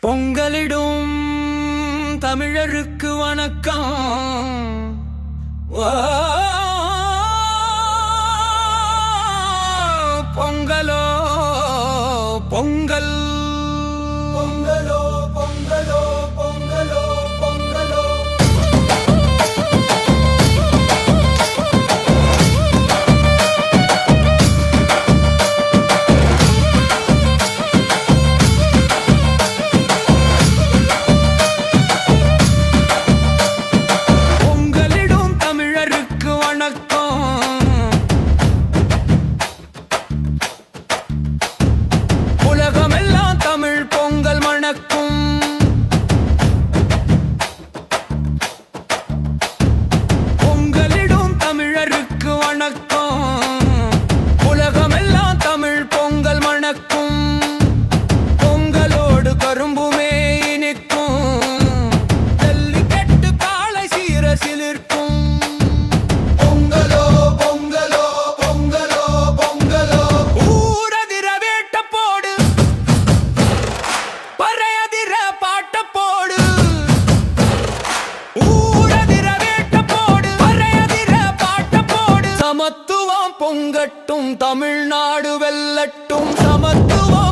பொங்கலிடும் தமிழருக்கு வணக்கம். பொங்கலோ பொங்கல், பொங்கலோ பொங்கலோ பொங்கலோ பொங்கலோ. பொங்கலிடும் தமிழருக்கு வணக்கம். உலகமெல்லாம் தமிழ் பொங்கல் மணக்கும். பொங்கலிடும் தமிழருக்கு வணக்கம். உலகமெல்லாம் தமிழ் பொங்கல் மணக்கும். பொங்கலோடு கரும்புமே இனிக்கும். ஜல்லிக்கட்டு காளை சீர சிலிர்க்கும். பொங்கலோ பொங்கலோ பொங்கலோ பொங்கலோ. ஊரதிர வேட்ட போடு, பறையதிர பாட்ட போடு. ஊரதிர வேட்ட போடு, பறையதிர பாட்ட போடு. சமத்துவம் பொங்கட்டும், தமிழ்நாடு வெல்லட்டும். சமத்துவம்